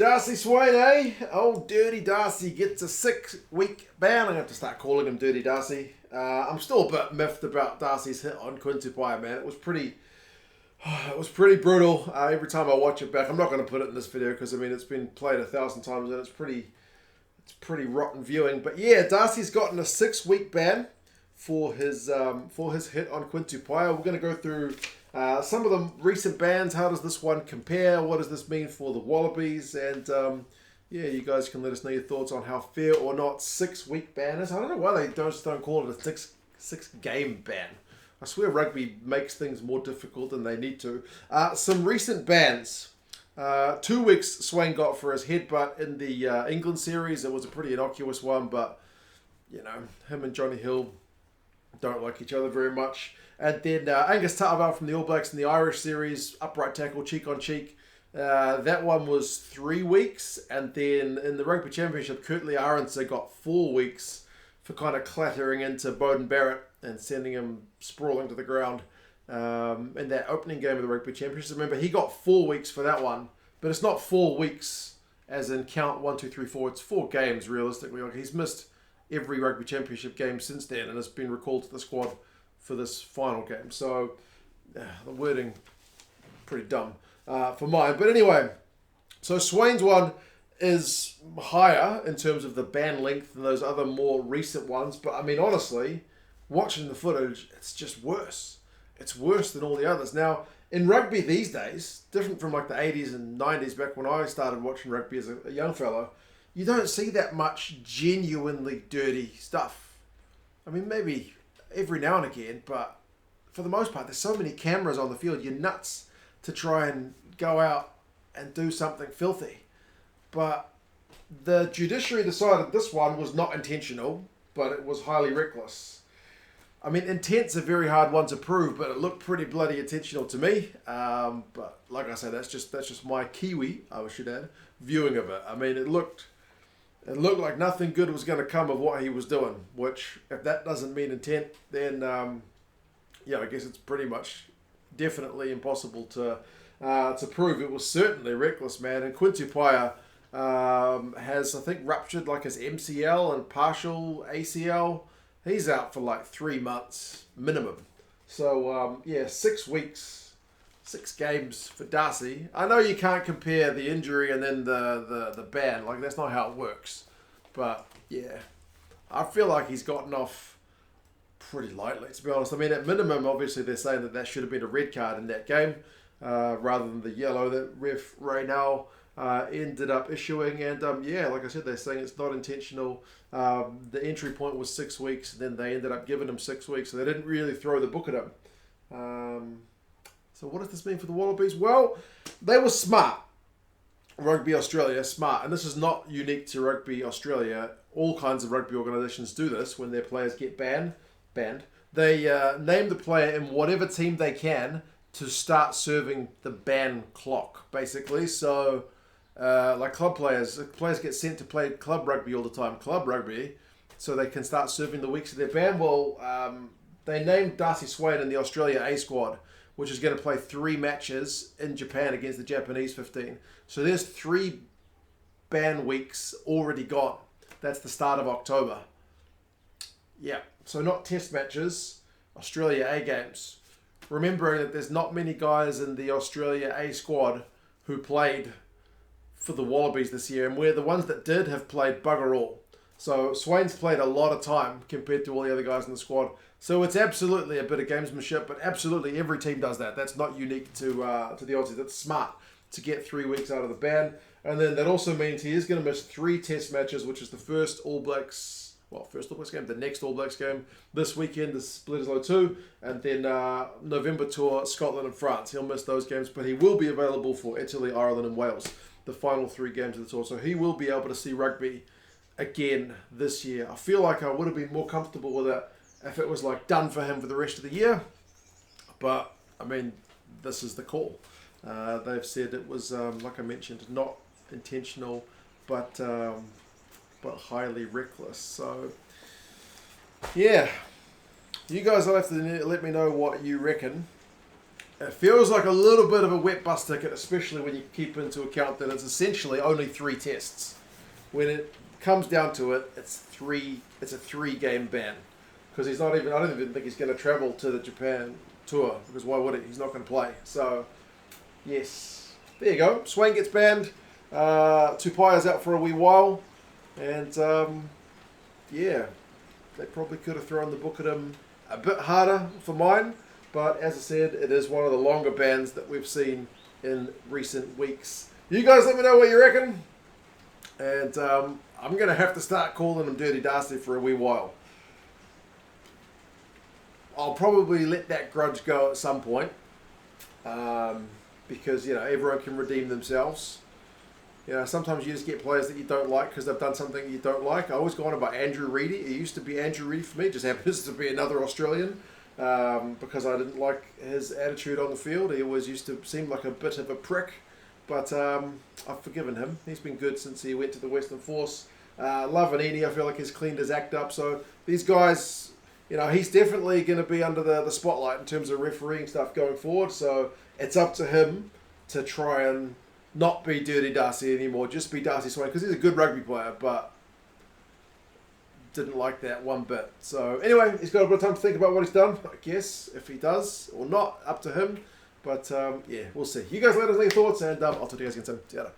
Darcy Swain, eh? Old Dirty Darcy gets a 6-week ban. I'm going to have to start calling him Dirty Darcy. I'm still a bit miffed about Darcy's hit on Quinn Tupaea, man. It was pretty brutal. Every time I watch it back, I'm not going to put it in this video because, I mean, it's been played 1,000 times and it's pretty rotten viewing. But yeah, Darcy's gotten a 6-week ban for his hit on Quinn Tupaea. We're going to go through some of the recent bans. How does this one compare? What does this mean for the Wallabies? And yeah, you guys can let us know your thoughts on how fair or not 6-week ban is. I don't know why they don't call it a six game ban. I swear rugby makes things more difficult than they need to. Some recent bans. 2 weeks Swain got for his headbutt in the England series. It was a pretty innocuous one, but you know, him and Johnny Hill don't like each other very much. And then Angus Taava from the All Blacks in the Irish series, upright tackle, cheek on cheek. That one was 3 weeks. And then in the Rugby Championship, Kurtley Arendse got 4 weeks for kind of clattering into Beauden Barrett and sending him sprawling to the ground in that opening game of the Rugby Championship. Remember, he got 4 weeks for that one. But it's not 4 weeks as in count 1, 2, 3, 4. It's 4 games, realistically. Like, he's missed every Rugby Championship game since then and has been recalled to the squad for this final game. So the wording pretty dumb for mine. But anyway, so Swain's one is higher in terms of the ban length than those other more recent ones. But I mean, honestly, watching the footage, it's just worse. It's worse than all the others. Now, in rugby these days, different from like the 80s and 90s, back when I started watching rugby as a young fellow, you don't see that much genuinely dirty stuff. I mean, maybe every now and again, but for the most part, there's so many cameras on the field, you're nuts to try and go out and do something filthy. But the judiciary decided this one was not intentional, but it was highly reckless. I mean, intent's a very hard one to prove, but it looked pretty bloody intentional to me. But like I said, that's just my Kiwi, I should add, viewing of it. I mean, it looked like nothing good was going to come of what he was doing, which, if that doesn't mean intent, then, yeah, I guess it's pretty much definitely impossible to prove. It was certainly reckless, man. And Quinn Tupaea has, I think, ruptured like his MCL and partial ACL. He's out for like 3 months minimum. So, yeah, 6 weeks, 6 games for Darcy. I know you can't compare the injury and then the ban. Like, that's not how it works. But, yeah, I feel like he's gotten off pretty lightly, to be honest. I mean, at minimum, obviously, they're saying that should have been a red card in that game rather than the yellow that ref Raynal ended up issuing. And, yeah, like I said, they're saying it's not intentional. The entry point was 6 weeks. Then they ended up giving him 6 weeks. So they didn't really throw the book at him. So what does this mean for the Wallabies? Well, they were smart. Rugby Australia, smart. And this is not unique to Rugby Australia. All kinds of rugby organisations do this when their players get banned. They name the player in whatever team they can to start serving the ban clock, basically. So, like club players get sent to play club rugby all the time, club rugby, so they can start serving the weeks of their ban. Well, they named Darcy Swain in the Australia A squad, which is going to play 3 matches in Japan against the Japanese 15. So there's 3 ban weeks already gone. That's the start of October. Yeah, so not test matches, Australia A games. Remembering that there's not many guys in the Australia A squad who played for the Wallabies this year, and where the ones that did have played bugger all. So Swain's played a lot of time compared to all the other guys in the squad. So it's absolutely a bit of gamesmanship, but absolutely every team does that. That's not unique to the Aussies. That's smart to get 3 weeks out of the ban. And then that also means he is going to miss 3 test matches, which is the first All Blacks game, the next All Blacks game this weekend, this Bledisloe 2, and then November tour, Scotland and France. He'll miss those games, but he will be available for Italy, Ireland and Wales, the final 3 games of the tour. So he will be able to see rugby again this year. I feel like I would have been more comfortable with it if it was like done for him for the rest of the year. But, I mean, this is the call. They've said it was, like I mentioned, not intentional, but highly reckless. So, yeah. You guys will have to let me know what you reckon. It feels like a little bit of a wet bus ticket, especially when you keep into account that it's essentially only 3 tests. When it comes down to it, it's a 3-game ban. Because he's not even, I don't even think he's going to travel to the Japan tour, because why would he? He's not going to play. So, yes. There you go. Swain gets banned. Tupaea's out for a wee while. And, yeah, they probably could have thrown the book at him a bit harder for mine. But as I said, it is one of the longer bans that we've seen in recent weeks. You guys let me know what you reckon. And I'm going to have to start calling him Dirty Darcy for a wee while. I'll probably let that grudge go at some point. Because, you know, everyone can redeem themselves. You know, sometimes you just get players that you don't like because they've done something you don't like. I always go on about Andrew Reedy. It used to be Andrew Reedy for me. It just happens to be another Australian. Because I didn't like his attitude on the field. He always used to seem like a bit of a prick. But I've forgiven him. He's been good since he went to the Western Force. Lavanini, I feel like he's cleaned his act up. So these guys, you know, he's definitely going to be under the spotlight in terms of refereeing stuff going forward. So it's up to him to try and not be Dirty Darcy anymore. Just be Darcy Swain, because he's a good rugby player, but didn't like that one bit. So anyway, he's got a bit of time to think about what he's done, I guess, if he does or not, up to him. But yeah, we'll see. You guys let us know your thoughts, and I'll talk to you guys again soon. See you later.